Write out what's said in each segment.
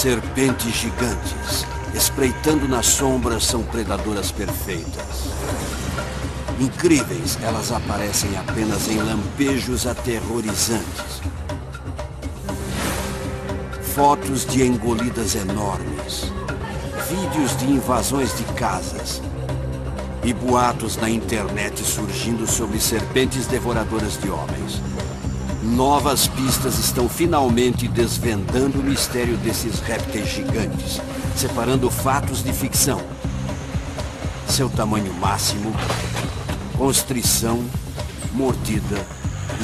Serpentes gigantes, espreitando nas sombras, são predadoras perfeitas. Incríveis, elas aparecem apenas em lampejos aterrorizantes. Fotos de engolidas enormes, vídeos de invasões de casas e boatos na internet surgindo sobre serpentes devoradoras de homens. Novas pistas estão finalmente desvendando o mistério desses répteis gigantes, separando fatos de ficção. Seu tamanho máximo, constrição, mordida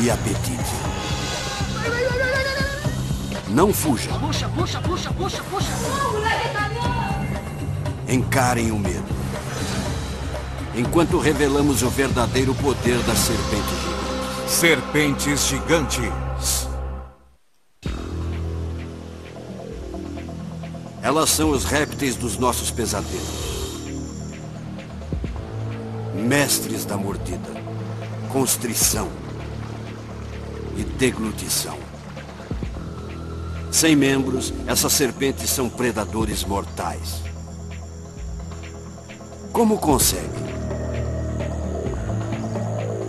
e apetite. Não fuja. Puxa, puxa, puxa, puxa, puxa. Encarem o medo. Enquanto revelamos o verdadeiro poder das serpentes gigantes. Serpentes gigantes. Elas são os répteis dos nossos pesadelos. Mestres da mordida, constrição e deglutição. Sem membros, essas serpentes são predadores mortais. Como conseguem?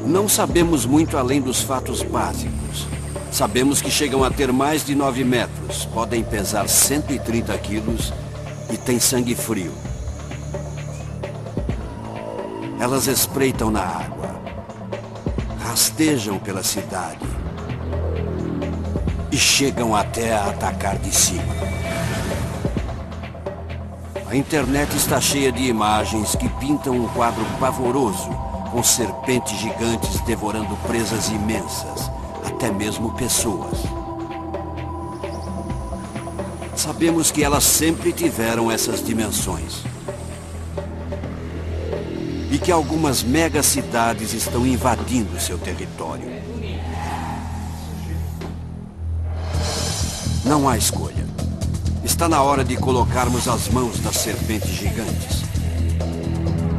Não sabemos muito além dos fatos básicos. Sabemos que chegam a ter mais de 9 metros, podem pesar 130 quilos e têm sangue frio. Elas espreitam na água, rastejam pela cidade e chegam até a atacar de cima. A internet está cheia de imagens que pintam um quadro pavoroso, com serpentes gigantes devorando presas imensas, até mesmo pessoas. Sabemos que elas sempre tiveram essas dimensões. E que algumas megacidades estão invadindo seu território. Não há escolha. Está na hora de colocarmos as mãos das serpentes gigantes,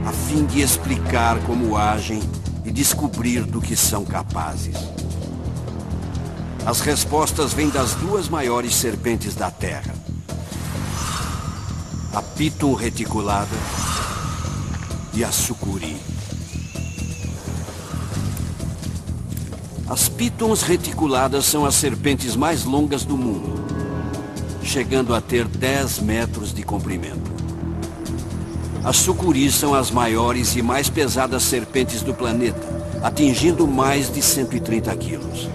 a fim de explicar como agem e descobrir do que são capazes. As respostas vêm das duas maiores serpentes da Terra. A Piton reticulada e a sucuri. As pitons reticuladas são as serpentes mais longas do mundo, chegando a ter 10 metros de comprimento. As sucuris são as maiores e mais pesadas serpentes do planeta, atingindo mais de 130 quilos.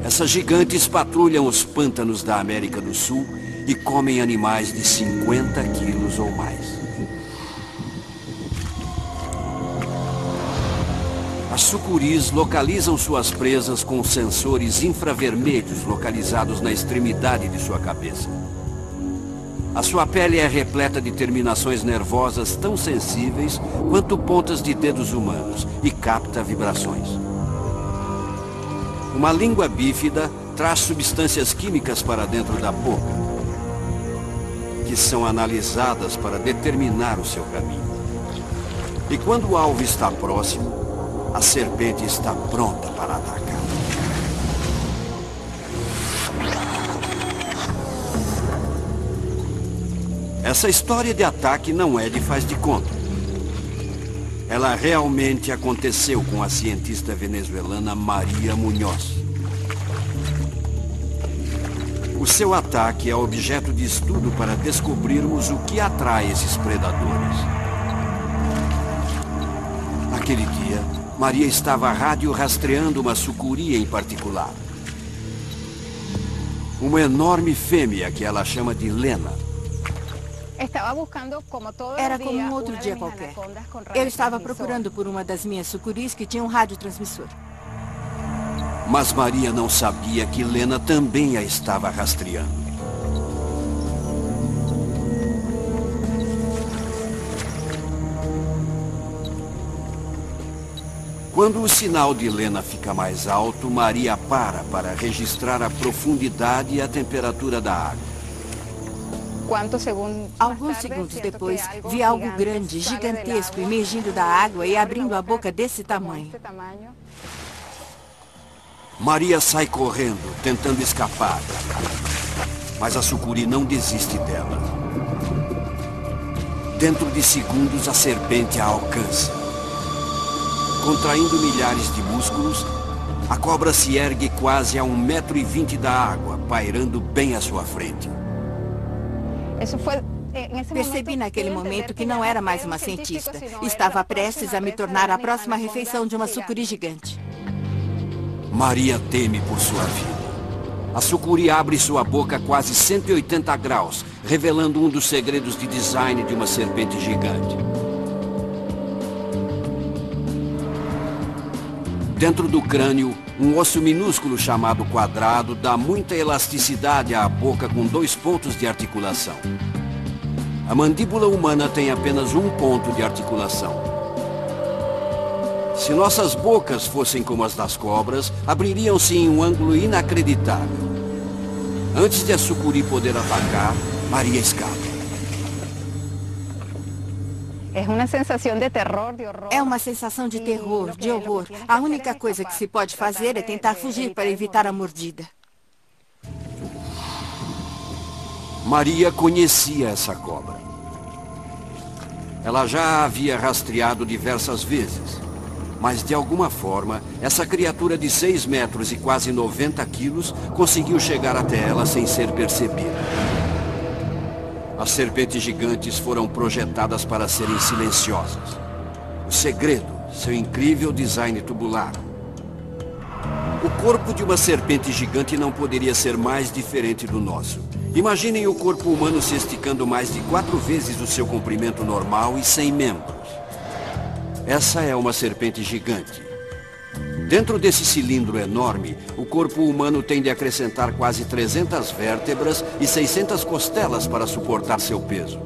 Essas gigantes patrulham os pântanos da América do Sul e comem animais de 50 quilos ou mais. As sucuris localizam suas presas com sensores infravermelhos localizados na extremidade de sua cabeça. A sua pele é repleta de terminações nervosas tão sensíveis quanto pontas de dedos humanos e capta vibrações. Uma língua bífida traz substâncias químicas para dentro da boca, que são analisadas para determinar o seu caminho. E quando o alvo está próximo, a serpente está pronta para atacar. Essa história de ataque não é de faz de conta. Ela realmente aconteceu com a cientista venezuelana Maria Munhoz. O seu ataque é objeto de estudo para descobrirmos o que atrai esses predadores. Naquele dia, Maria estava radiorastreando uma sucuri em particular. Uma enorme fêmea que ela chama de Lena. Era como um outro dia qualquer. Eu estava procurando por uma das minhas sucuris que tinha um radiotransmissor. Mas Maria não sabia que Lena também a estava rastreando. Quando o sinal de Lena fica mais alto, Maria para registrar a profundidade e a temperatura da água. Alguns segundos depois, vi algo grande, gigantesco, emergindo da água e abrindo a boca desse tamanho. Maria sai correndo, tentando escapar. Mas a sucuri não desiste dela. Dentro de segundos, a serpente a alcança. Contraindo milhares de músculos, a cobra se ergue quase a 1,20 m da água, pairando bem à sua frente. Percebi naquele momento que não era mais uma cientista. Estava prestes a me tornar a próxima refeição de uma sucuri gigante. Maria teme por sua vida. A sucuri abre sua boca a quase 180 graus, revelando um dos segredos de design de uma serpente gigante. Dentro do crânio, um osso minúsculo chamado quadrado dá muita elasticidade à boca com 2 pontos de articulação. A mandíbula humana tem apenas um ponto de articulação. Se nossas bocas fossem como as das cobras, abririam-se em um ângulo inacreditável. Antes de a sucuri poder atacar, Maria escapa. É uma sensação de terror, de horror. A única coisa que se pode fazer é tentar fugir para evitar a mordida. Maria conhecia essa cobra. Ela já a havia rastreado diversas vezes. Mas, de alguma forma, essa criatura de 6 metros e quase 90 quilos conseguiu chegar até ela sem ser percebida. As serpentes gigantes foram projetadas para serem silenciosas. O segredo, seu incrível design tubular. O corpo de uma serpente gigante não poderia ser mais diferente do nosso. Imaginem o corpo humano se esticando mais de 4 vezes o seu comprimento normal e sem membros. Essa é uma serpente gigante. Dentro desse cilindro enorme, o corpo humano tem de acrescentar quase 300 vértebras e 600 costelas para suportar seu peso.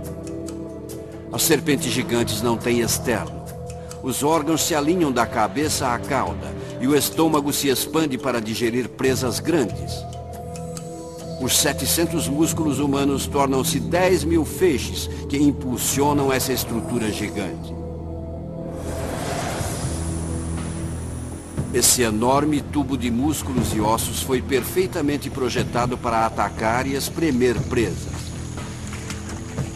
As serpentes gigantes não têm externo. Os órgãos se alinham da cabeça à cauda e o estômago se expande para digerir presas grandes. Os 700 músculos humanos tornam-se 10.000 feixes que impulsionam essa estrutura gigante. Esse enorme tubo de músculos e ossos foi perfeitamente projetado para atacar e espremer presas.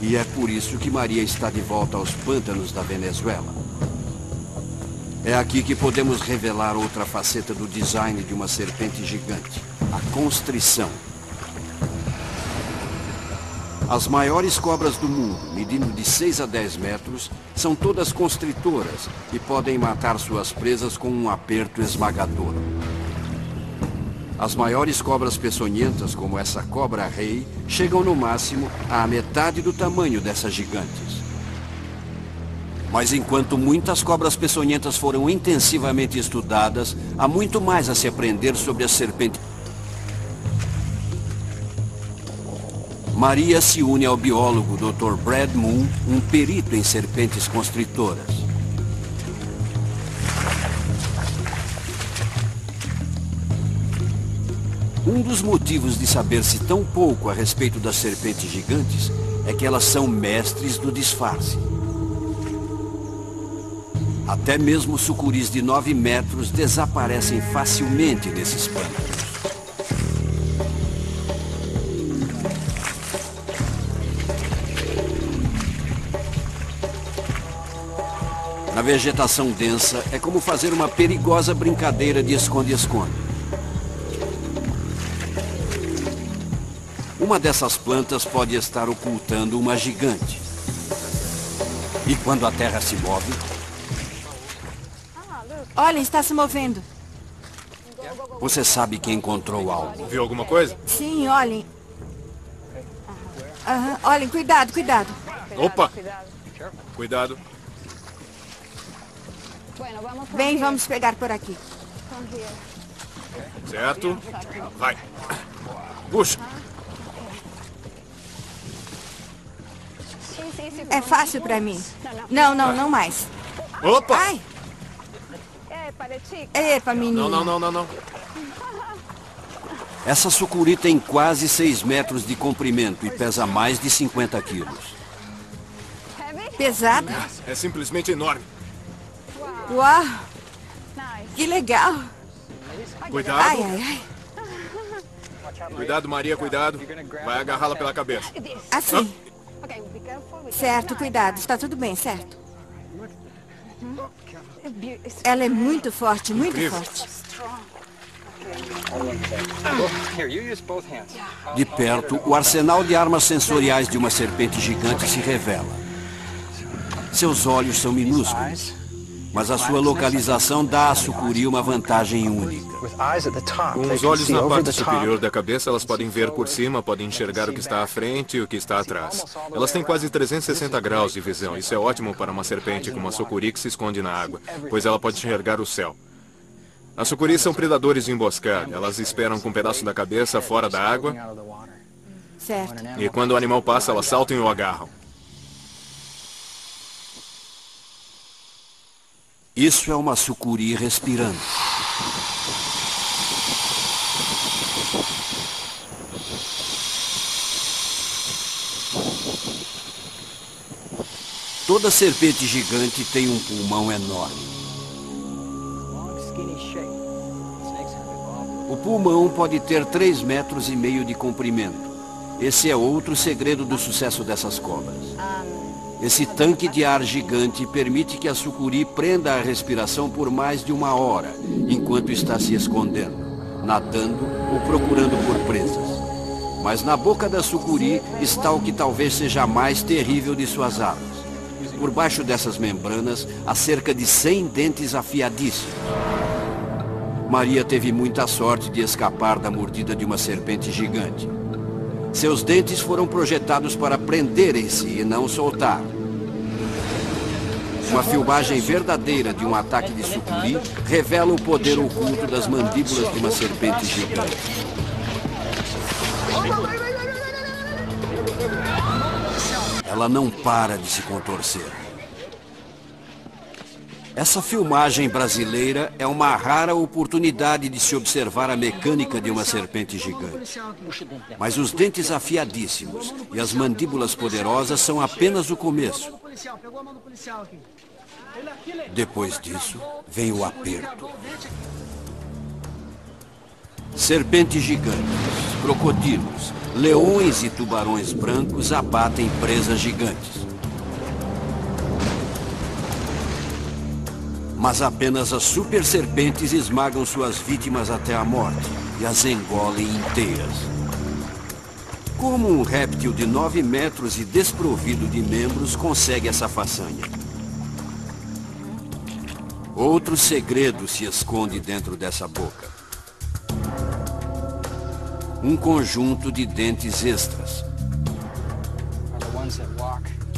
E é por isso que Maria está de volta aos pântanos da Venezuela. É aqui que podemos revelar outra faceta do design de uma serpente gigante, a constrição. As maiores cobras do mundo, medindo de 6 a 10 metros, são todas constritoras e podem matar suas presas com um aperto esmagador. As maiores cobras peçonhentas, como essa cobra-rei, chegam no máximo à metade do tamanho dessas gigantes. Mas enquanto muitas cobras peçonhentas foram intensivamente estudadas, há muito mais a se aprender sobre as serpentes. Maria se une ao biólogo Dr. Brad Moon, um perito em serpentes constritoras. Um dos motivos de saber-se tão pouco a respeito das serpentes gigantes é que elas são mestres do disfarce. Até mesmo sucuris de 9 metros desaparecem facilmente nesses pântanos. Na vegetação densa, é como fazer uma perigosa brincadeira de esconde-esconde. Uma dessas plantas pode estar ocultando uma gigante. E quando a terra se move... Olha, está se movendo. Você sabe que encontrou algo. Viu alguma coisa? Sim, olhem. Olhem, cuidado, cuidado. Opa! Cuidado. Bem, vamos pegar por aqui. Certo. Vai. Puxa. É fácil para mim. Não, não mais. Opa! Ai! Epa, menino. Não. Essa sucuri tem quase 6 metros de comprimento e pesa mais de 50 quilos. Pesada? É simplesmente enorme. Uau! Que legal! Cuidado. Ai. Cuidado, Maria, cuidado. Vai agarrá-la pela cabeça. Assim. Certo, cuidado. Está tudo bem, certo? Ela é muito forte, muito Incrível. forte. De perto, o arsenal de armas sensoriais de uma serpente gigante se revela. Seus olhos são minúsculos, mas a sua localização dá à sucuri uma vantagem única. Com os olhos na parte superior da cabeça, elas podem ver por cima, podem enxergar o que está à frente e o que está atrás. Elas têm quase 360 graus de visão. Isso é ótimo para uma serpente como a sucuri que se esconde na água, pois ela pode enxergar o céu. As sucuris são predadores de emboscada. Elas esperam com um pedaço da cabeça fora da água Certo. e quando o animal passa, elas saltam e o agarram. Isso é uma sucuri respirando. Toda serpente gigante tem um pulmão enorme. O pulmão pode ter 3,5 metros de comprimento. Esse é outro segredo do sucesso dessas cobras. Esse tanque de ar gigante permite que a sucuri prenda a respiração por mais de 1 hora, enquanto está se escondendo, nadando ou procurando por presas. Mas na boca da sucuri está o que talvez seja a mais terrível de suas armas. Por baixo dessas membranas há cerca de 100 dentes afiadíssimos. Maria teve muita sorte de escapar da mordida de uma serpente gigante. Seus dentes foram projetados para prenderem-se e não soltar. Uma filmagem verdadeira de um ataque de sucuri revela o poder oculto das mandíbulas de uma serpente gigante. Ela não para de se contorcer. Essa filmagem brasileira é uma rara oportunidade de se observar a mecânica de uma serpente gigante. Mas os dentes afiadíssimos e as mandíbulas poderosas são apenas o começo. Depois disso, vem o aperto. Serpentes gigantes, crocodilos, leões e tubarões brancos abatem presas gigantes. Mas apenas as super serpentes esmagam suas vítimas até a morte e as engolem inteiras. Como um réptil de 9 metros e desprovido de membros consegue essa façanha? Outro segredo se esconde dentro dessa boca. Um conjunto de dentes extras.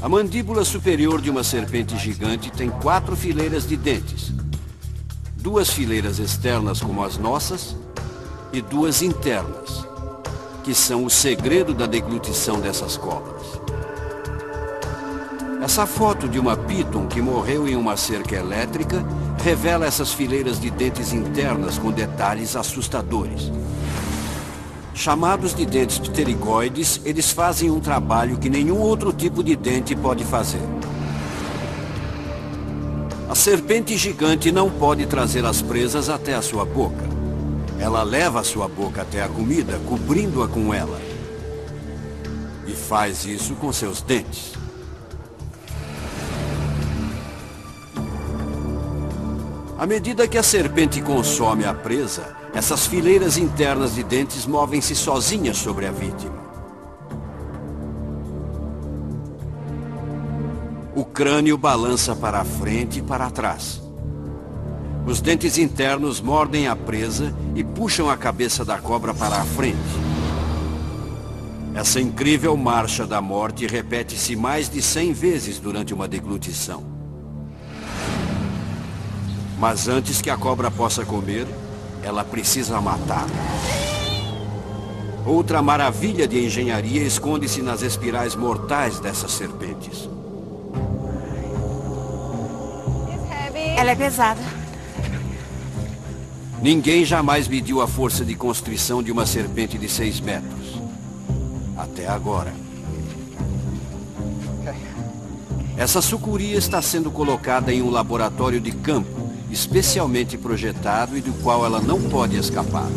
A mandíbula superior de uma serpente gigante tem 4 fileiras de dentes. 2 fileiras externas como as nossas e 2 internas, que são o segredo da deglutição dessas cobras. Essa foto de uma piton que morreu em uma cerca elétrica revela essas fileiras de dentes internas com detalhes assustadores. Chamados de dentes pterigoides, eles fazem um trabalho que nenhum outro tipo de dente pode fazer. A serpente gigante não pode trazer as presas até a sua boca. Ela leva a sua boca até a comida, cobrindo-a com ela. E faz isso com seus dentes. À medida que a serpente consome a presa, essas fileiras internas de dentes movem-se sozinhas sobre a vítima. O crânio balança para a frente e para trás. Os dentes internos mordem a presa e puxam a cabeça da cobra para a frente. Essa incrível marcha da morte repete-se mais de 100 vezes durante uma deglutição. Mas antes que a cobra possa comer, ela precisa matar. Outra maravilha de engenharia esconde-se nas espirais mortais dessas serpentes. Ela é pesada. Ninguém jamais mediu a força de constrição de uma serpente de 6 metros. Até agora. Essa sucuri está sendo colocada em um laboratório de campo, especialmente projetado e do qual ela não pode escapar.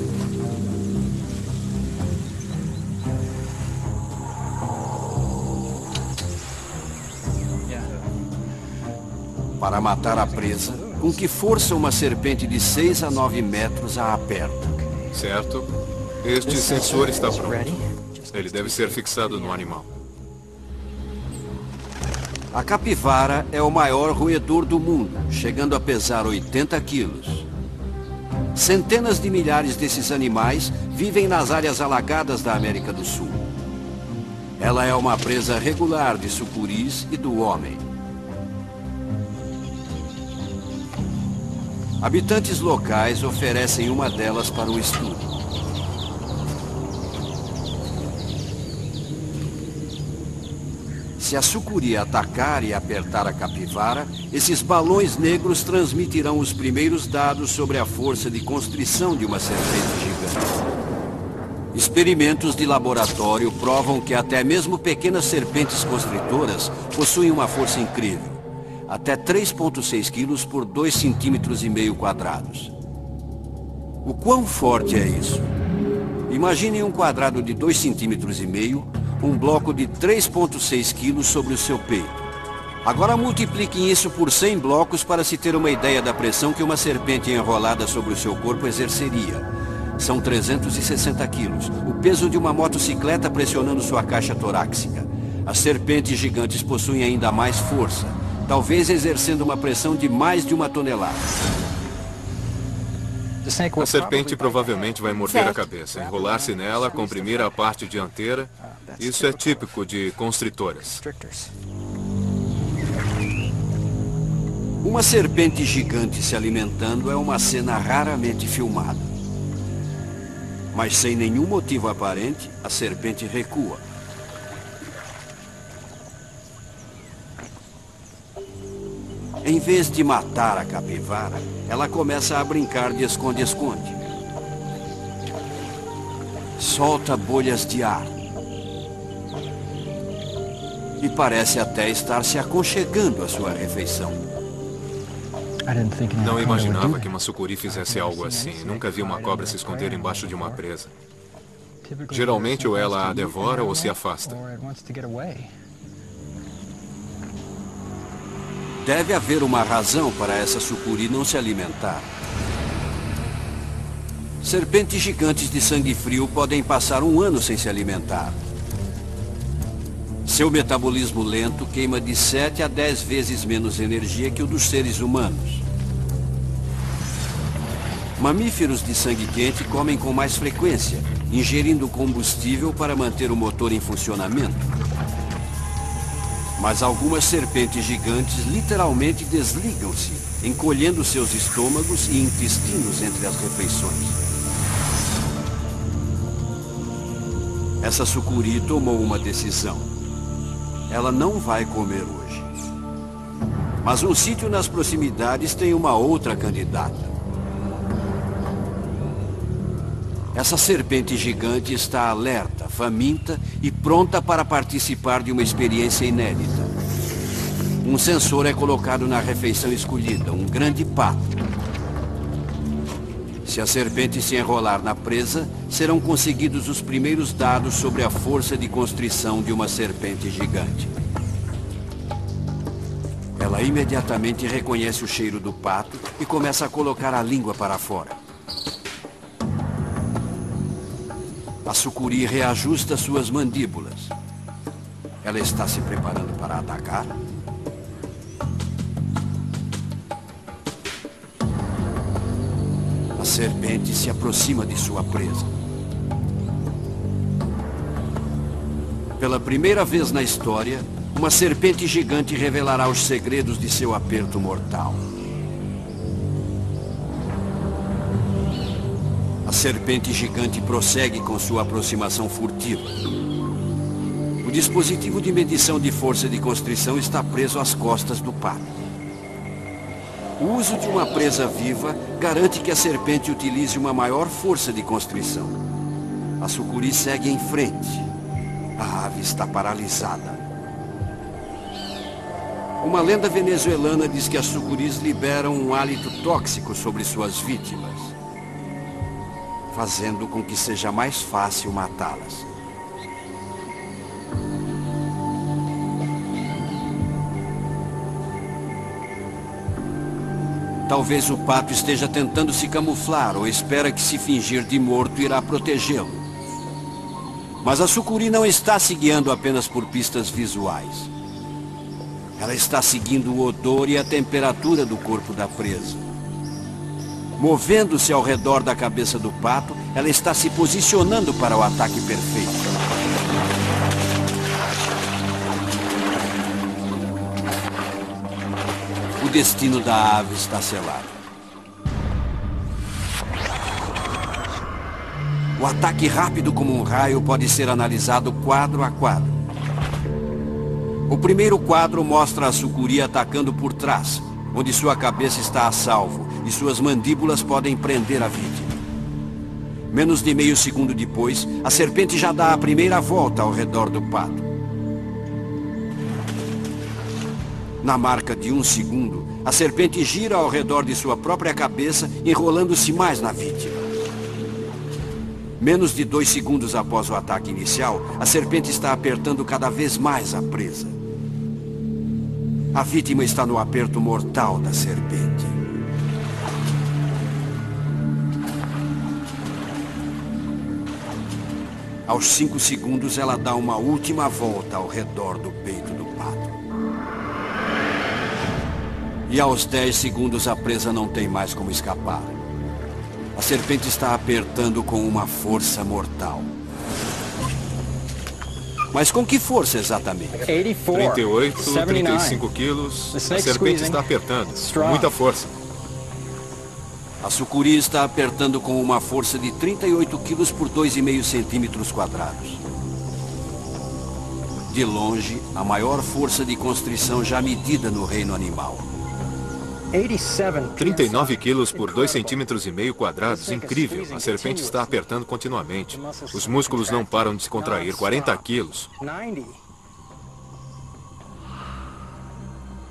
Para matar a presa, com que força uma serpente de 6 a 9 metros a aperta? Certo. Este sensor está pronto. Ele deve ser fixado no animal. A capivara é o maior roedor do mundo, chegando a pesar 80 quilos. Centenas de milhares desses animais vivem nas áreas alagadas da América do Sul. Ela é uma presa regular de sucuris e do homem. Habitantes locais oferecem uma delas para o estudo. Se a sucuri atacar e apertar a capivara, esses balões negros transmitirão os primeiros dados sobre a força de constrição de uma serpente gigante. Experimentos de laboratório provam que até mesmo pequenas serpentes constritoras possuem uma força incrível, até 3,6 quilos por 2,5 cm quadrados. O quão forte é isso? Imagine um quadrado de 2,5 cm, um bloco de 3,6 quilos sobre o seu peito. Agora multipliquem isso por 100 blocos para se ter uma ideia da pressão que uma serpente enrolada sobre o seu corpo exerceria. São 360 quilos, o peso de uma motocicleta pressionando sua caixa torácica. As serpentes gigantes possuem ainda mais força, talvez exercendo uma pressão de mais de 1 tonelada. A serpente provavelmente vai morder a cabeça, enrolar-se nela, comprimir a parte dianteira. Isso é típico de constritoras. Uma serpente gigante se alimentando é uma cena raramente filmada. Mas sem nenhum motivo aparente, a serpente recua. Em vez de matar a capivara, ela começa a brincar de esconde-esconde. Solta bolhas de ar. E parece até estar se aconchegando à sua refeição. Não imaginava que uma sucuri fizesse algo assim. Nunca vi uma cobra se esconder embaixo de uma presa. Geralmente ou ela a devora ou se afasta. Deve haver uma razão para essa sucuri não se alimentar. Serpentes gigantes de sangue frio podem passar 1 ano sem se alimentar. Seu metabolismo lento queima de 7 a 10 vezes menos energia que o dos seres humanos. Mamíferos de sangue quente comem com mais frequência, ingerindo combustível para manter o motor em funcionamento. Mas algumas serpentes gigantes literalmente desligam-se, encolhendo seus estômagos e intestinos entre as refeições. Essa sucuri tomou uma decisão. Ela não vai comer hoje. Mas um sítio nas proximidades tem uma outra candidata. Essa serpente gigante está alerta, faminta e pronta para participar de uma experiência inédita. Um sensor é colocado na refeição escolhida, um grande pato. Se a serpente se enrolar na presa, serão conseguidos os primeiros dados sobre a força de constrição de uma serpente gigante. Ela imediatamente reconhece o cheiro do pato e começa a colocar a língua para fora. A sucuri reajusta suas mandíbulas. Ela está se preparando para atacar. A serpente se aproxima de sua presa. Pela primeira vez na história, uma serpente gigante revelará os segredos de seu aperto mortal. A serpente gigante prossegue com sua aproximação furtiva. O dispositivo de medição de força de constrição está preso às costas do pato. O uso de uma presa viva garante que a serpente utilize uma maior força de constrição. A sucuri segue em frente. A ave está paralisada. Uma lenda venezuelana diz que as sucuris liberam um hálito tóxico sobre suas vítimas, fazendo com que seja mais fácil matá-las. Talvez o pato esteja tentando se camuflar ou espera que, se fingir de morto, irá protegê-lo. Mas a sucuri não está se guiando apenas por pistas visuais. Ela está seguindo o odor e a temperatura do corpo da presa. Movendo-se ao redor da cabeça do pato, ela está se posicionando para o ataque perfeito. O destino da ave está selado. O ataque rápido como um raio pode ser analisado quadro a quadro. O primeiro quadro mostra a sucuri atacando por trás, onde sua cabeça está a salvo e suas mandíbulas podem prender a vítima. Menos de meio segundo depois, a serpente já dá a primeira volta ao redor do pato. Na marca de 1 segundo, a serpente gira ao redor de sua própria cabeça, enrolando-se mais na vítima. Menos de 2 segundos após o ataque inicial, a serpente está apertando cada vez mais a presa. A vítima está no aperto mortal da serpente. Aos 5 segundos, ela dá uma última volta ao redor do peito do pato. E aos 10 segundos, a presa não tem mais como escapar. A serpente está apertando com uma força mortal. Mas com que força exatamente? 38, 35 quilos. A serpente está apertando. Muita força. A sucuri está apertando com uma força de 38 quilos por 2,5 centímetros quadrados. De longe, a maior força de constrição já medida no reino animal. 39 quilos por 2,5 centímetros quadrados. Incrível. A serpente está apertando continuamente. Os músculos não param de se contrair. 40 quilos.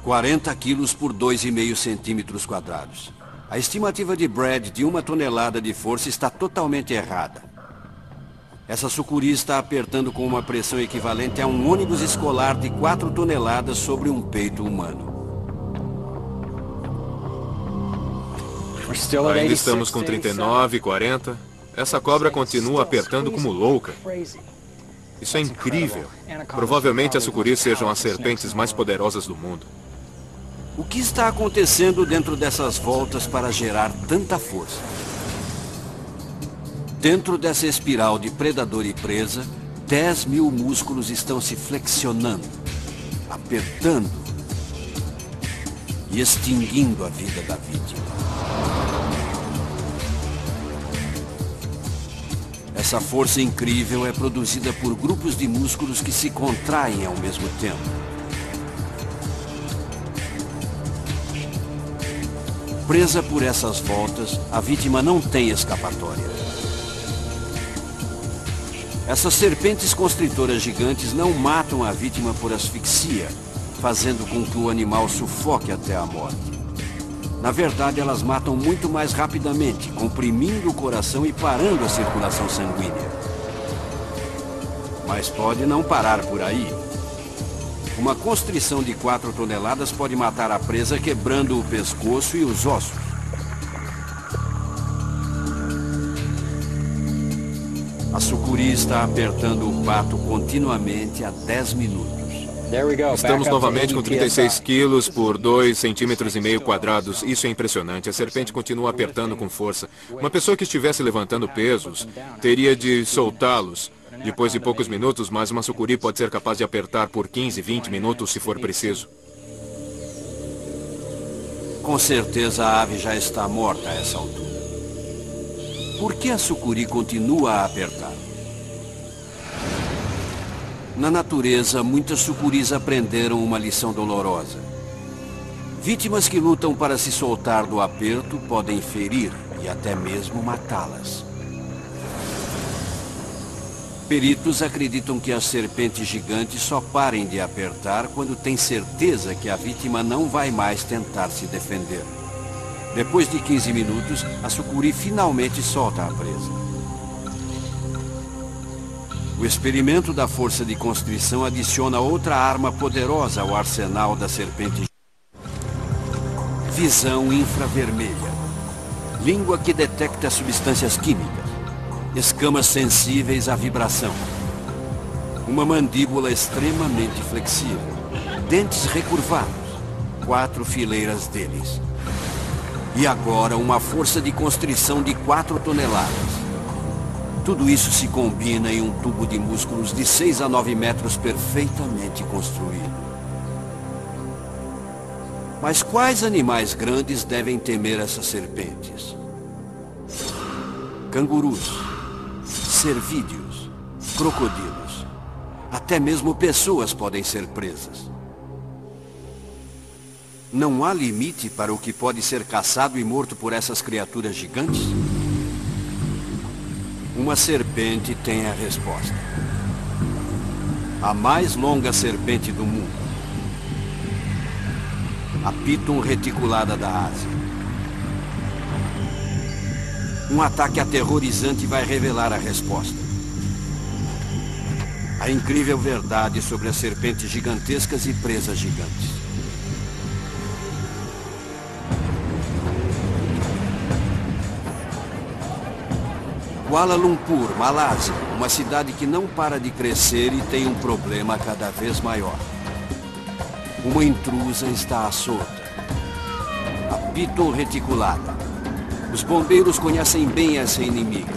40 quilos por 2,5 centímetros quadrados. A estimativa de Brad de 1 tonelada de força está totalmente errada. Essa sucuri está apertando com uma pressão equivalente a um ônibus escolar de 4 toneladas sobre um peito humano. Ainda estamos com 39, 40. Essa cobra continua apertando como louca. Isso é incrível. Provavelmente as sucuris sejam as serpentes mais poderosas do mundo. O que está acontecendo dentro dessas voltas para gerar tanta força? Dentro dessa espiral de predador e presa, 10.000 músculos estão se flexionando, apertando e extinguindo a vida da vítima. Essa força incrível é produzida por grupos de músculos que se contraem ao mesmo tempo. Presa por essas voltas, a vítima não tem escapatória. Essas serpentes constritoras gigantes não matam a vítima por asfixia, fazendo com que o animal sufoque até a morte. Na verdade, elas matam muito mais rapidamente, comprimindo o coração e parando a circulação sanguínea. Mas pode não parar por aí. Uma constrição de 4 toneladas pode matar a presa, quebrando o pescoço e os ossos. A sucuri está apertando o pato continuamente há 10 minutos. Estamos novamente com 36 quilos por 2,5 centímetros quadrados. Isso é impressionante. A serpente continua apertando com força. Uma pessoa que estivesse levantando pesos teria de soltá-los depois de poucos minutos, mas uma sucuri pode ser capaz de apertar por 15, 20 minutos se for preciso. Com certeza a ave já está morta a essa altura. Por que a sucuri continua a apertar? Na natureza, muitas sucuris aprenderam uma lição dolorosa. Vítimas que lutam para se soltar do aperto podem ferir e até mesmo matá-las. Peritos acreditam que as serpentes gigantes só parem de apertar quando têm certeza que a vítima não vai mais tentar se defender. Depois de 15 minutos, a sucuri finalmente solta a presa. O experimento da força de constrição adiciona outra arma poderosa ao arsenal da serpente. Visão infravermelha. Língua que detecta substâncias químicas. Escamas sensíveis à vibração. Uma mandíbula extremamente flexível. Dentes recurvados. 4 fileiras deles. E agora uma força de constrição de 4 toneladas. Tudo isso se combina em um tubo de músculos de 6 a 9 metros perfeitamente construído. Mas quais animais grandes devem temer essas serpentes? Cangurus, cervídeos, crocodilos. Até mesmo pessoas podem ser presas. Não há limite para o que pode ser caçado e morto por essas criaturas gigantes? Uma serpente tem a resposta. A mais longa serpente do mundo. A Piton reticulada da Ásia. Um ataque aterrorizante vai revelar a resposta. A incrível verdade sobre as serpentes gigantescas e presas gigantes. Kuala Lumpur, Malásia, uma cidade que não para de crescer e tem um problema cada vez maior. Uma intrusa está à solta. A Piton reticulada. Os bombeiros conhecem bem essa inimiga.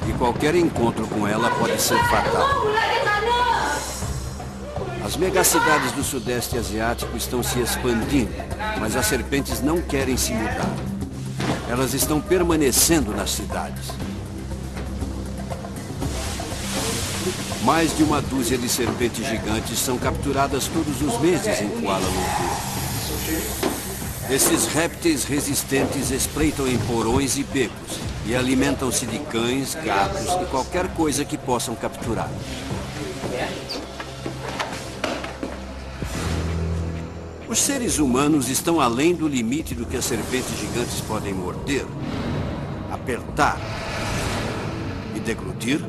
E qualquer encontro com ela pode ser fatal. As megacidades do Sudeste Asiático estão se expandindo, mas as serpentes não querem se mudar. Elas estão permanecendo nas cidades. Mais de uma dúzia de serpentes gigantes são capturadas todos os meses em Kuala Lumpur. Esses répteis resistentes espreitam em porões e becos e alimentam-se de cães, gatos e qualquer coisa que possam capturar. Os seres humanos estão além do limite do que as serpentes gigantes podem morder, apertar e deglutir.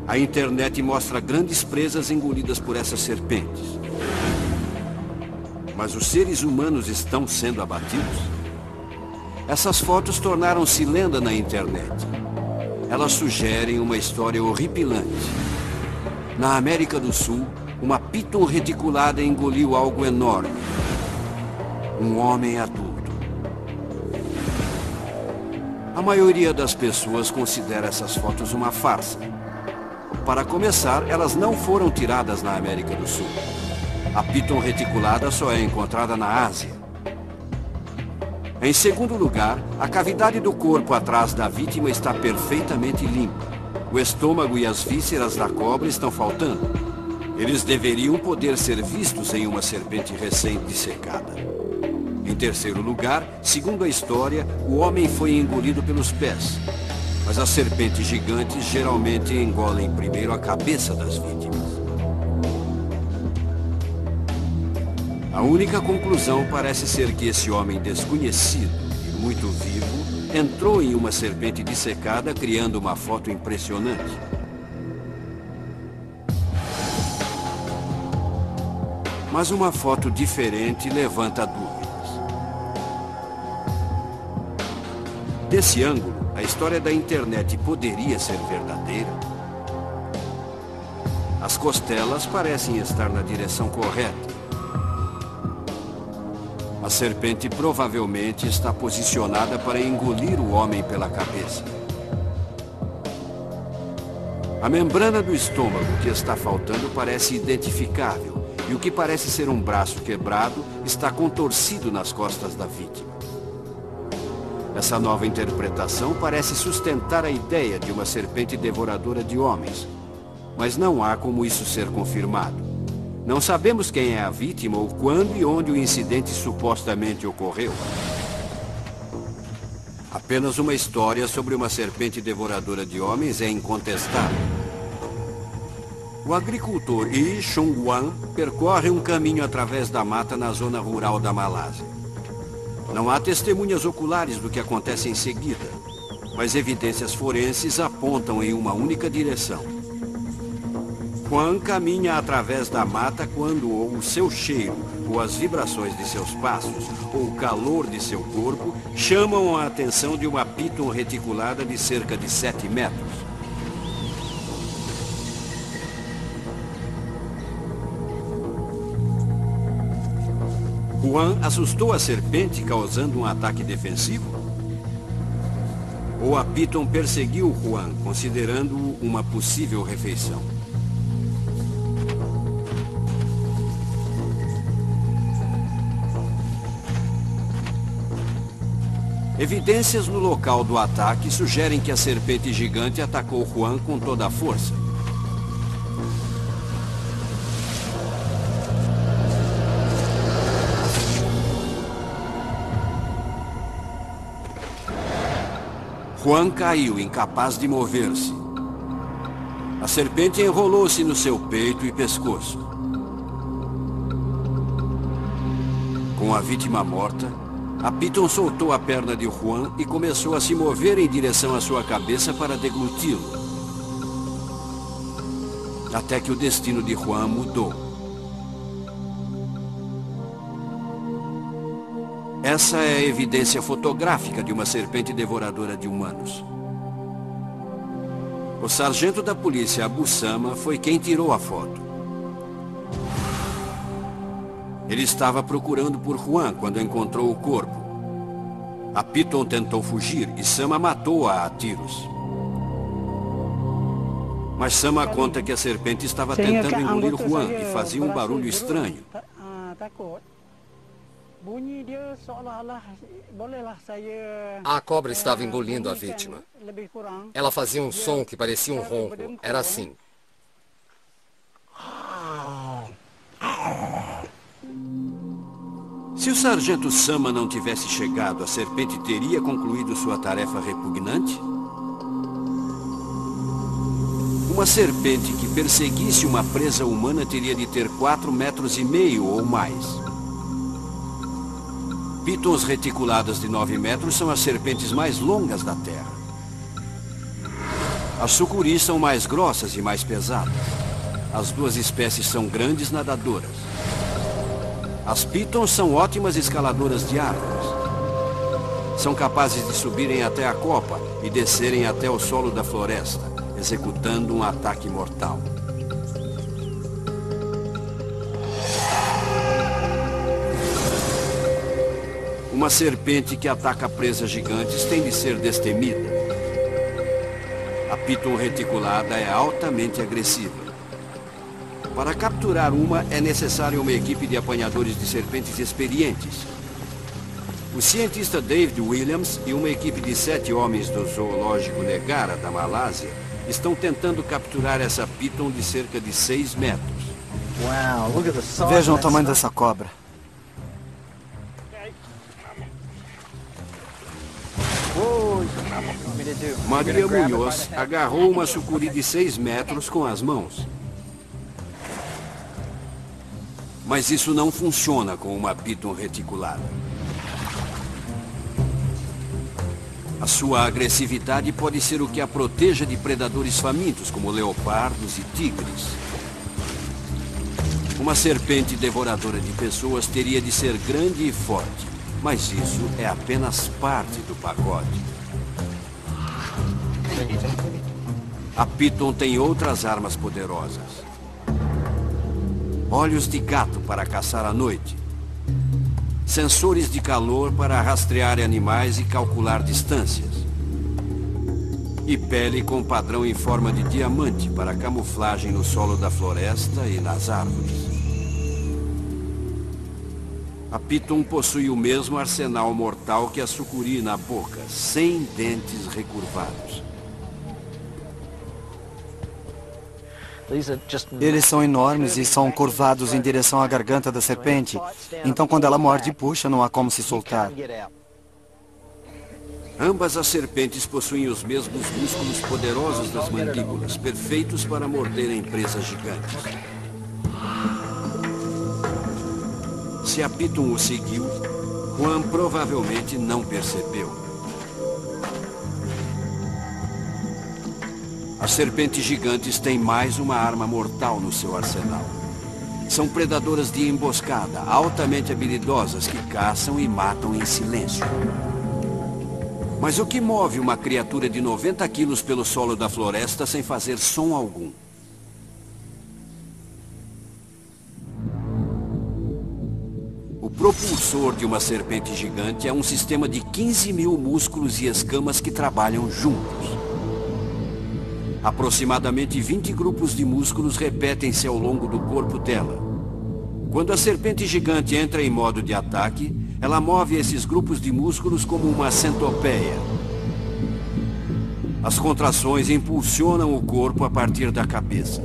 A internet mostra grandes presas engolidas por essas serpentes. Mas os seres humanos estão sendo abatidos? Essas fotos tornaram-se lenda na internet. Elas sugerem uma história horripilante. Na América do Sul, uma Piton reticulada engoliu algo enorme. Um homem adulto. A maioria das pessoas considera essas fotos uma farsa. Para começar, elas não foram tiradas na América do Sul. A Piton reticulada só é encontrada na Ásia. Em segundo lugar, a cavidade do corpo atrás da vítima está perfeitamente limpa. O estômago e as vísceras da cobra estão faltando. Eles deveriam poder ser vistos em uma serpente recém-dissecada. Em terceiro lugar, segundo a história, o homem foi engolido pelos pés. Mas as serpentes gigantes geralmente engolem primeiro a cabeça das vítimas. A única conclusão parece ser que esse homem desconhecido e muito vivo entrou em uma serpente dissecada, criando uma foto impressionante. Mas uma foto diferente levanta dúvidas. Desse ângulo, a história da internet poderia ser verdadeira? As costelas parecem estar na direção correta. A serpente provavelmente está posicionada para engolir o homem pela cabeça. A membrana do estômago que está faltando parece identificável, e o que parece ser um braço quebrado está contorcido nas costas da vítima. Essa nova interpretação parece sustentar a ideia de uma serpente devoradora de homens. Mas não há como isso ser confirmado. Não sabemos quem é a vítima ou quando e onde o incidente supostamente ocorreu. Apenas uma história sobre uma serpente devoradora de homens é incontestável. O agricultor Yi Chong-wan percorre um caminho através da mata na zona rural da Malásia. Não há testemunhas oculares do que acontece em seguida, mas evidências forenses apontam em uma única direção. Juan caminha através da mata quando ou o seu cheiro, ou as vibrações de seus passos, ou o calor de seu corpo chamam a atenção de uma piton reticulada de cerca de 7 metros. Juan assustou a serpente, causando um ataque defensivo? Ou a piton perseguiu Juan, considerando-o uma possível refeição? Evidências no local do ataque sugerem que a serpente gigante atacou Juan com toda a força. Juan caiu, incapaz de mover-se. A serpente enrolou-se no seu peito e pescoço. Com a vítima morta, a piton soltou a perna de Juan e começou a se mover em direção à sua cabeça para degluti-lo. Até que o destino de Juan mudou. Essa é a evidência fotográfica de uma serpente devoradora de humanos. O sargento da polícia, Abu Sama, foi quem tirou a foto. Ele estava procurando por Juan quando encontrou o corpo. A piton tentou fugir e Sama matou-a a tiros. Mas Sama conta que a serpente estava tentando engolir Juan e fazia um barulho estranho. A cobra estava engolindo a vítima. Ela fazia um som que parecia um ronco. Era assim. Se o sargento Sama não tivesse chegado, a serpente teria concluído sua tarefa repugnante? Uma serpente que perseguisse uma presa humana teria de ter 4,5 metros ou mais. Pitons reticuladas de 9 metros são as serpentes mais longas da Terra. As sucuris são mais grossas e mais pesadas. As duas espécies são grandes nadadoras. As pitons são ótimas escaladoras de árvores. São capazes de subirem até a copa e descerem até o solo da floresta, executando um ataque mortal. Uma serpente que ataca presas gigantes tem de ser destemida. A piton reticulada é altamente agressiva. Para capturar uma, é necessária uma equipe de apanhadores de serpentes experientes. O cientista David Williams e uma equipe de 7 homens do zoológico Negara, da Malásia, estão tentando capturar essa piton de cerca de 6 metros. Vejam o tamanho dessa cobra. Maria Munhoz agarrou uma sucuri de 6 metros com as mãos. Mas isso não funciona com uma piton reticulada. A sua agressividade pode ser o que a proteja de predadores famintos, como leopardos e tigres. Uma serpente devoradora de pessoas teria de ser grande e forte, mas isso é apenas parte do pacote. A piton tem outras armas poderosas. Olhos de gato para caçar à noite. Sensores de calor para rastrear animais e calcular distâncias. E pele com padrão em forma de diamante para camuflagem no solo da floresta e nas árvores. A piton possui o mesmo arsenal mortal que a sucuri na boca, sem dentes recurvados. Eles são enormes e são curvados em direção à garganta da serpente. Então, quando ela morde e puxa, não há como se soltar. Ambas as serpentes possuem os mesmos músculos poderosos das mandíbulas, perfeitos para morderem presas gigantes. Se a piton o seguiu, Juan provavelmente não percebeu. As serpentes gigantes têm mais uma arma mortal no seu arsenal. São predadoras de emboscada, altamente habilidosas que caçam e matam em silêncio. Mas o que move uma criatura de 90 quilos pelo solo da floresta sem fazer som algum? O propulsor de uma serpente gigante é um sistema de 15.000 músculos e escamas que trabalham juntos. Aproximadamente 20 grupos de músculos repetem-se ao longo do corpo dela. Quando a serpente gigante entra em modo de ataque, ela move esses grupos de músculos como uma centopeia. As contrações impulsionam o corpo a partir da cabeça.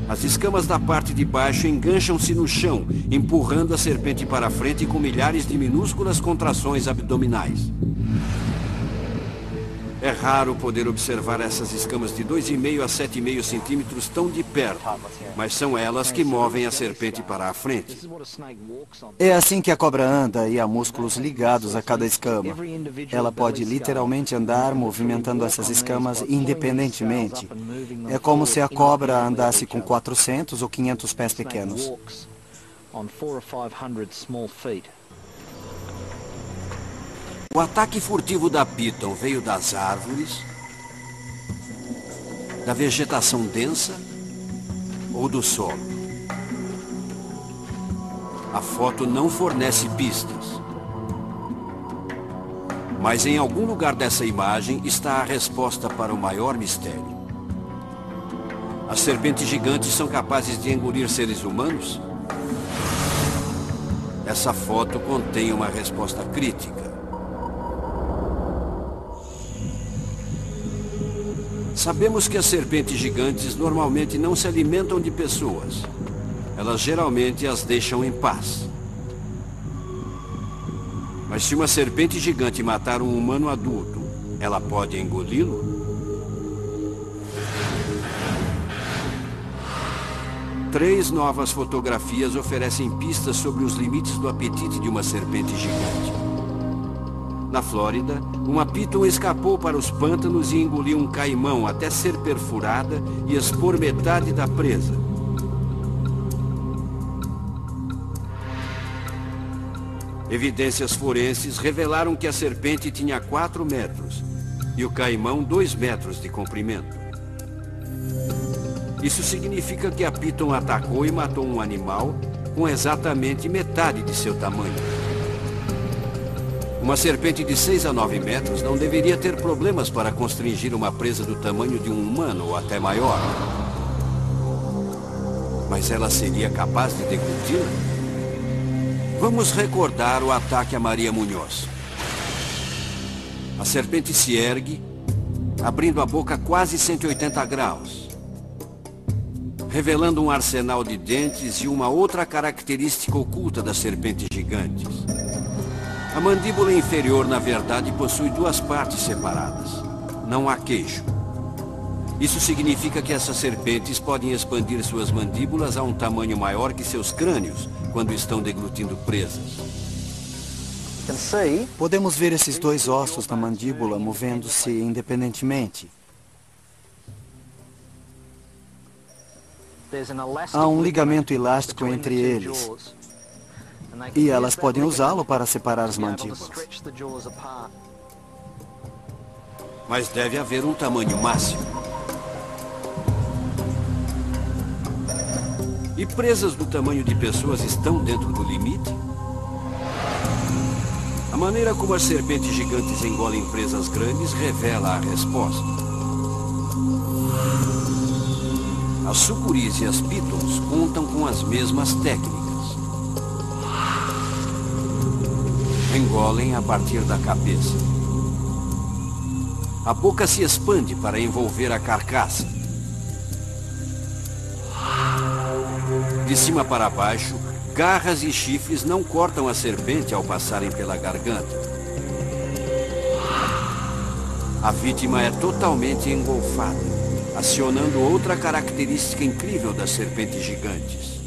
As escamas da parte de baixo engancham-se no chão, empurrando a serpente para frente com milhares de minúsculas contrações abdominais. É raro poder observar essas escamas de 2,5 a 7,5 centímetros tão de perto, mas são elas que movem a serpente para a frente. É assim que a cobra anda e há músculos ligados a cada escama. Ela pode literalmente andar movimentando essas escamas independentemente. É como se a cobra andasse com 400 ou 500 pés pequenos. O ataque furtivo da Piton veio das árvores, da vegetação densa ou do solo. A foto não fornece pistas. Mas em algum lugar dessa imagem está a resposta para o maior mistério. As serpentes gigantes são capazes de engolir seres humanos? Essa foto contém uma resposta crítica. Sabemos que as serpentes gigantes normalmente não se alimentam de pessoas. Elas geralmente as deixam em paz. Mas se uma serpente gigante matar um humano adulto, ela pode engoli-lo? 3 novas fotografias oferecem pistas sobre os limites do apetite de uma serpente gigante. Na Flórida, uma Piton escapou para os pântanos e engoliu um caimão até ser perfurada e expor metade da presa. Evidências forenses revelaram que a serpente tinha 4 metros e o caimão 2 metros de comprimento. Isso significa que a Piton atacou e matou um animal com exatamente metade de seu tamanho. Uma serpente de 6 a 9 metros não deveria ter problemas para constringir uma presa do tamanho de um humano ou até maior. Mas ela seria capaz de degluti-la? Vamos recordar o ataque a Maria Munhoz. A serpente se ergue, abrindo a boca quase 180 graus, revelando um arsenal de dentes e uma outra característica oculta das serpentes gigantes. A mandíbula inferior, na verdade, possui 2 partes separadas. Não há queixo. Isso significa que essas serpentes podem expandir suas mandíbulas a um tamanho maior que seus crânios quando estão deglutindo presas. Podemos ver esses 2 ossos na mandíbula movendo-se independentemente. Há um ligamento elástico entre eles. E elas podem usá-lo para separar as mandíbulas. Mas deve haver um tamanho máximo. E presas do tamanho de pessoas estão dentro do limite? A maneira como as serpentes gigantes engolem presas grandes revela a resposta. As sucuris e as pitons contam com as mesmas técnicas. Engolem a partir da cabeça. A boca se expande para envolver a carcaça. De cima para baixo, garras e chifres não cortam a serpente ao passarem pela garganta. A vítima é totalmente engolfada, acionando outra característica incrível das serpentes gigantes.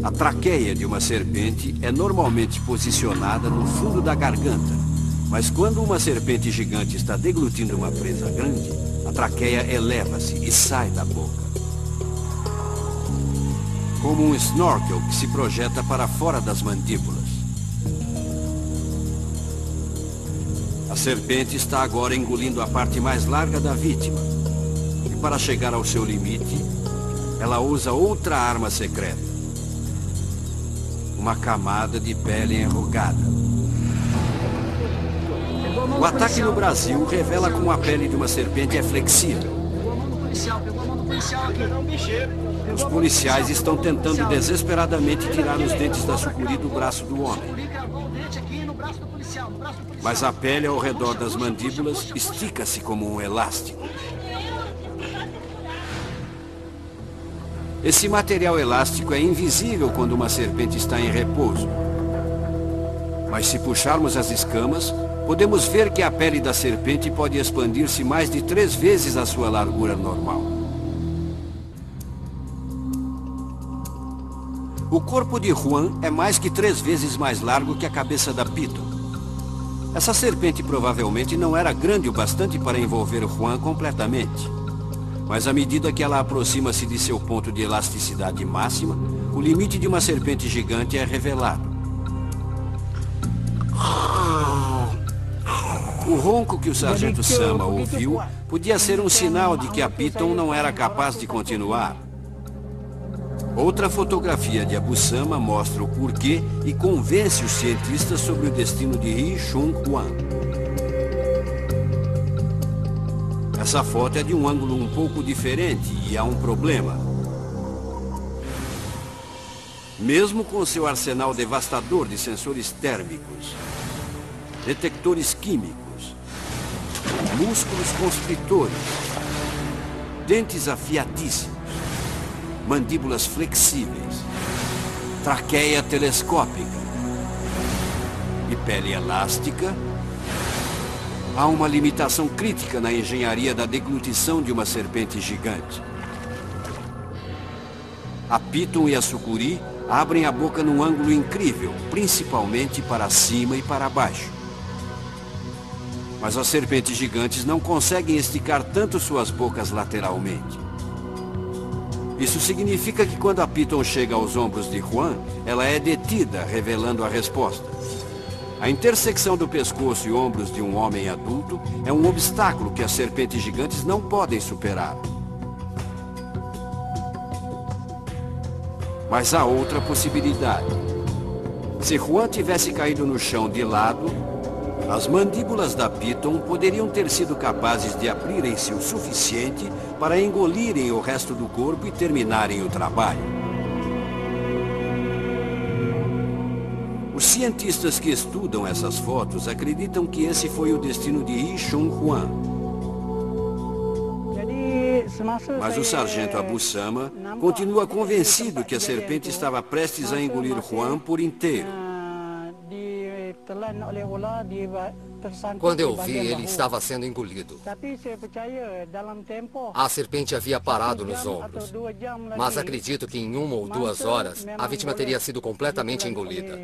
A traqueia de uma serpente é normalmente posicionada no fundo da garganta, mas quando uma serpente gigante está deglutindo uma presa grande, A traqueia eleva-se e sai da boca, como um snorkel que se projeta para fora das mandíbulas. A serpente está agora engolindo a parte mais larga da vítima. E para chegar ao seu limite, ela usa outra arma secreta. Uma camada de pele enrugada. O ataque no Brasil revela como a pele de uma serpente é flexível. Os policiais estão tentando desesperadamente tirar os dentes da sucuri do braço do homem. Mas a pele ao redor das mandíbulas estica-se como um elástico. Esse material elástico é invisível quando uma serpente está em repouso. Mas se puxarmos as escamas, podemos ver que a pele da serpente pode expandir-se mais de 3 vezes a sua largura normal. O corpo de Juan é mais que 3 vezes mais largo que a cabeça da Piton. Essa serpente provavelmente não era grande o bastante para envolver Juan completamente. Mas à medida que ela aproxima-se de seu ponto de elasticidade máxima, o limite de uma serpente gigante é revelado. O ronco que o sargento Sama ouviu podia ser um sinal de que a Piton não era capaz de continuar. Outra fotografia de Abu Sama mostra o porquê e convence os cientistas sobre o destino de Ri Chun Juan. Essa foto é de um ângulo um pouco diferente e há um problema. Mesmo com seu arsenal devastador de sensores térmicos, detectores químicos, músculos constritores, dentes afiadíssimos, mandíbulas flexíveis, traqueia telescópica e pele elástica, há uma limitação crítica na engenharia da deglutição de uma serpente gigante. A Piton e a sucuri abrem a boca num ângulo incrível, principalmente para cima e para baixo. Mas as serpentes gigantes não conseguem esticar tanto suas bocas lateralmente. Isso significa que quando a Piton chega aos ombros de Juan, ela é detida, revelando a resposta. A intersecção do pescoço e ombros de um homem adulto é um obstáculo que as serpentes gigantes não podem superar. Mas há outra possibilidade. Se Juan tivesse caído no chão de lado, as mandíbulas da Piton poderiam ter sido capazes de abrirem-se o suficiente para engolirem o resto do corpo e terminarem o trabalho. Os cientistas que estudam essas fotos acreditam que esse foi o destino de Ri Chun Juan. Mas o sargento Abu Sama continua convencido que a serpente estava prestes a engolir Juan por inteiro. Quando eu vi, ele estava sendo engolido. A serpente havia parado nos ombros. Mas acredito que em 1 ou 2 horas, a vítima teria sido completamente engolida.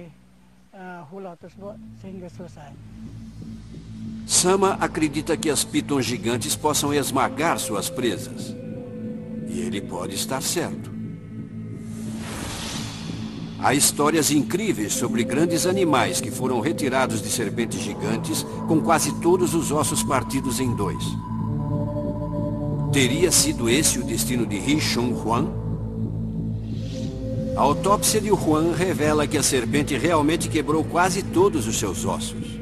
Sama acredita que as Piton gigantes possam esmagar suas presas. E ele pode estar certo. Há histórias incríveis sobre grandes animais que foram retirados de serpentes gigantes com quase todos os ossos partidos em 2. Teria sido esse o destino de Ri Chun Juan? A autópsia de Juan revela que a serpente realmente quebrou quase todos os seus ossos.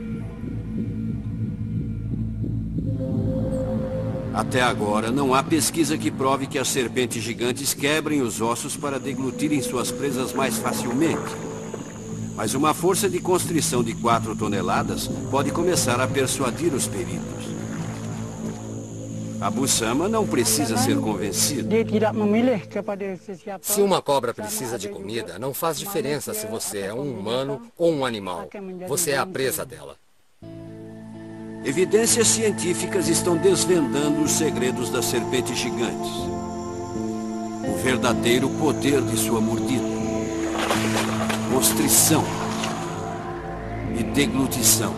Até agora, não há pesquisa que prove que as serpentes gigantes quebrem os ossos para deglutirem suas presas mais facilmente. Mas uma força de constrição de 4 toneladas pode começar a persuadir os peritos. Abu Sama não precisa ser convencido. Se uma cobra precisa de comida, não faz diferença se você é um humano ou um animal. Você é a presa dela. Evidências científicas estão desvendando os segredos das serpentes gigantes. O verdadeiro poder de sua mordida. Constrição e deglutição.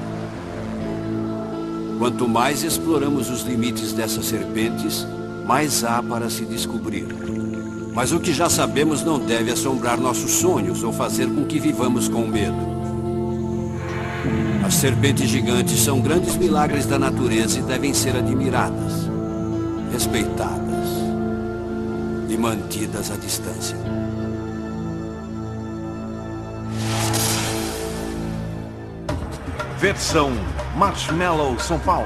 Quanto mais exploramos os limites dessas serpentes, mais há para se descobrir. Mas o que já sabemos não deve assombrar nossos sonhos ou fazer com que vivamos com medo. As serpentes gigantes são grandes milagres da natureza e devem ser admiradas, respeitadas e mantidas à distância. Versão Marshmallow São Paulo.